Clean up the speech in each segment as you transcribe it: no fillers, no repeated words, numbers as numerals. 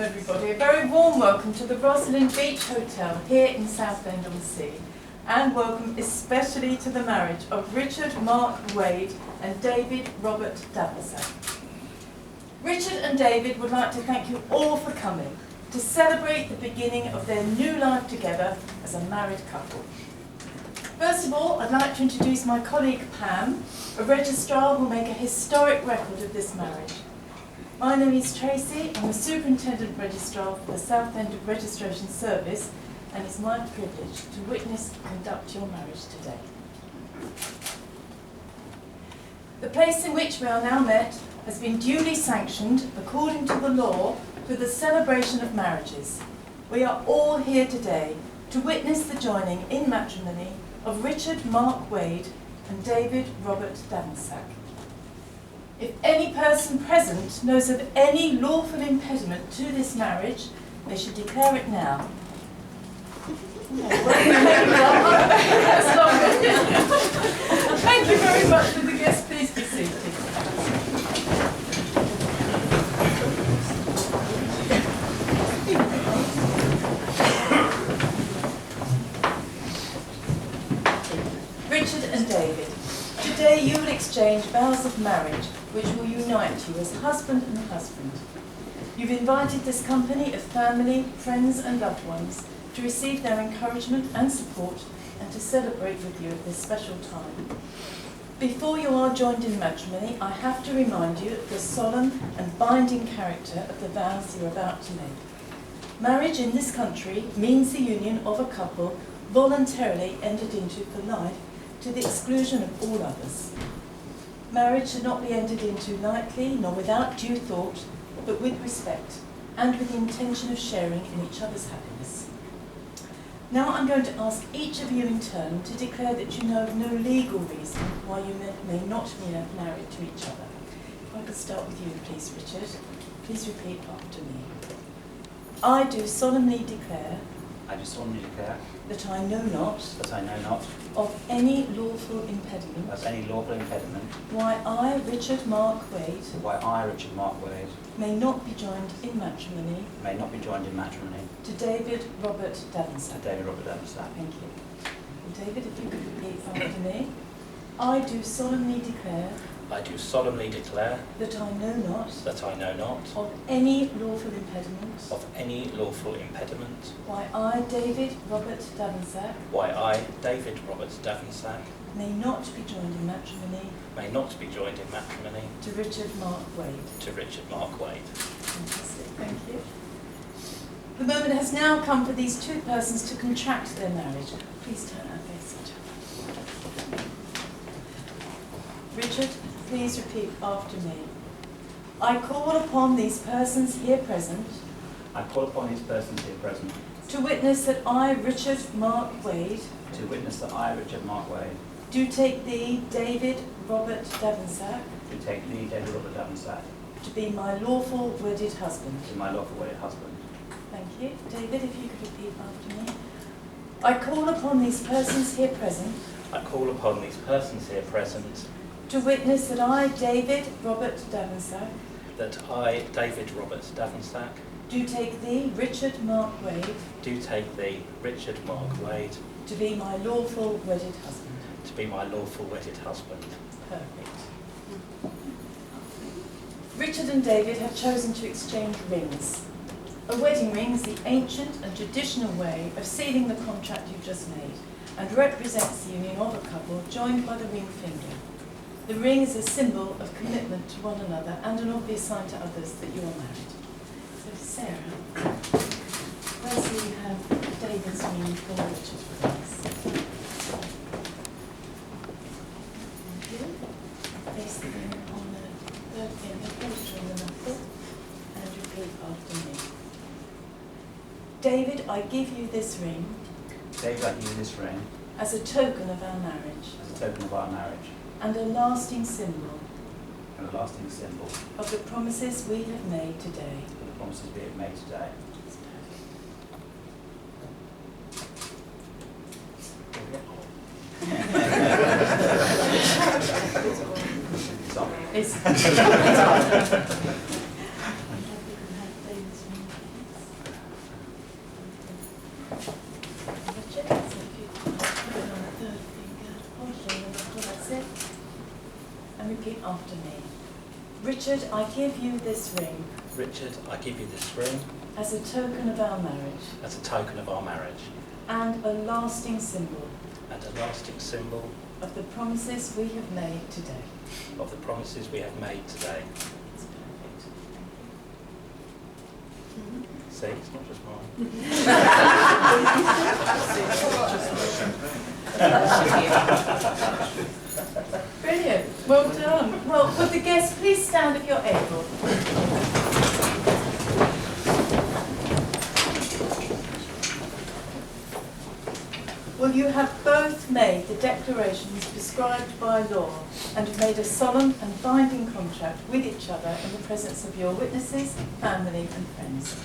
everybody. A very warm welcome to the Rosslyn Beach Hotel here in Southend-on-Sea, and welcome especially to the marriage of Richard Mark Wade and David Robert Davensack. Richard and David would like to thank you all for coming to celebrate the beginning of their new life together as a married couple. First of all, I'd like to introduce my colleague Pam, a registrar who will make a historic record of this marriage. My name is Tracy. I'm the Superintendent Registrar for the Southend Registration Service, and it's my privilege to witness and conduct your marriage today. The place in which we are now met has been duly sanctioned according to the law for the celebration of marriages. We are all here today to witness the joining in matrimony of Richard Mark Wade and David Robert Davensack. If any person present knows of any lawful impediment to this marriage, they should declare it now. Thank you very much for the guests. Please be seated. Richard and David, today you will exchange vows of marriage which will unite you as husband and husband. You've invited this company of family, friends and loved ones to receive their encouragement and support and to celebrate with you at this special time. Before you are joined in matrimony, I have to remind you of the solemn and binding character of the vows you're about to make. Marriage in this country means the union of a couple voluntarily entered into for life to the exclusion of all others. Marriage should not be entered into lightly nor without due thought, but with respect and with the intention of sharing in each other's happiness. Now I'm going to ask each of you in turn to declare that you know of no legal reason why you may not be married to each other. If I could start with you, please, Richard. Please repeat after me. I do solemnly declare. I do solemnly declare that I know not of any lawful impediment why I, Richard Mark Wade, may not be joined in matrimony to David Robert Davensack. Thank you. And David, if you could repeat after me. I do solemnly declare that I know not of any lawful impediment why I, David Robert Davensack may not be joined in matrimony to Richard Mark Wade. Fantastic, thank you. The moment has now come for these two persons to contract their marriage. Please turn our faces. Richard, please repeat after me. I call upon these persons here present to witness that I, Richard Mark Wade, do take thee, David Robert Davensack, to be my lawful wedded husband. Thank you. David, if you could repeat after me. I call upon these persons here present to witness that I, David Robert Davensack, do take thee, Richard Mark Wade, to be my lawful wedded husband. Perfect. Richard and David have chosen to exchange rings. A wedding ring is the ancient and traditional way of sealing the contract you've just made and represents the union of a couple joined by the ring finger. The ring is a symbol of commitment to one another and an obvious sign to others that you are married. So Sarah, firstly you have David's ring for Richard's rings. Thank you. Place the ring on the third finger, place it on the knuckle, and repeat after me. David, I give you this ring as a token of our marriage and a lasting symbol of the promises we have made today. It's Richard, I give you this ring Richard, I give you this ring as a token of our marriage as a token of our marriage and a lasting symbol and a lasting symbol of the promises we have made today. of the promises we have made today. That's perfect. See, it's not just mine. Brilliant. Well done. Well, would the guests please stand if you're able? Will you have both made the declarations prescribed by law and have made a solemn and binding contract with each other in the presence of your witnesses, family and friends?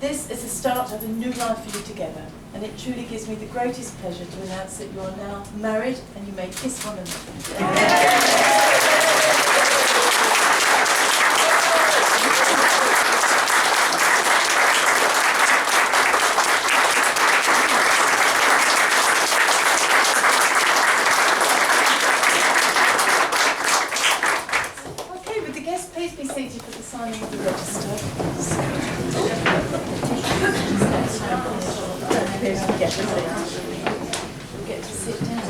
This is the start of a new life for you together, and it truly gives me the greatest pleasure to announce that you are now married and you may kiss one another. Okay, would the guests please be seated for the signing of the register? We'll get to sit down.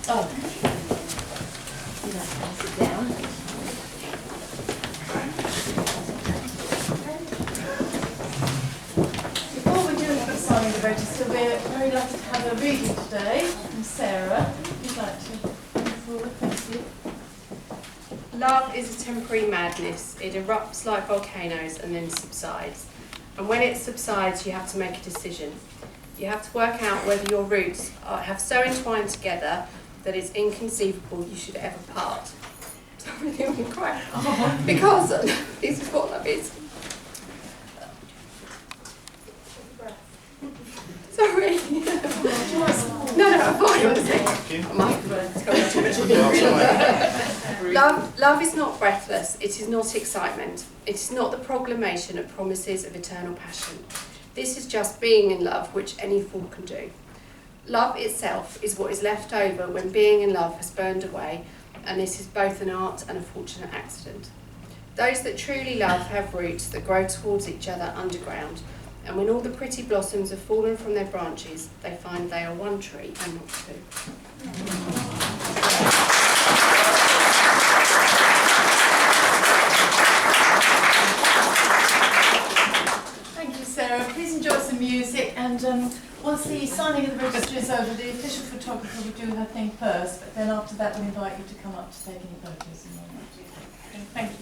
Oh. Sit down. Before we do the signing of the register, we're very lucky to have a reading today from Sarah. If you'd like to come forward, thank you. Love is a temporary madness. It erupts like volcanoes and then subsides. And when it subsides, you have to make a decision. You have to work out whether your roots have so entwined together that it's inconceivable you should ever part. I'm really going to cry. Because this is what love is. Sorry. No, I'm fine. Love is not breathless. It is not excitement. It is not the proclamation of promises of eternal passion. This is just being in love, which any fool can do. Love itself is what is left over when being in love has burned away, and this is both an art and a fortunate accident. Those that truly love have roots that grow towards each other underground, and when all the pretty blossoms have fallen from their branches, they find they are one tree and not two. Thank you, Sarah. Please enjoy some music, and once the signing of the register is over, the official photographer will do her thing first, but then after that we'll invite you to come up to take any photos and all that. Thank you.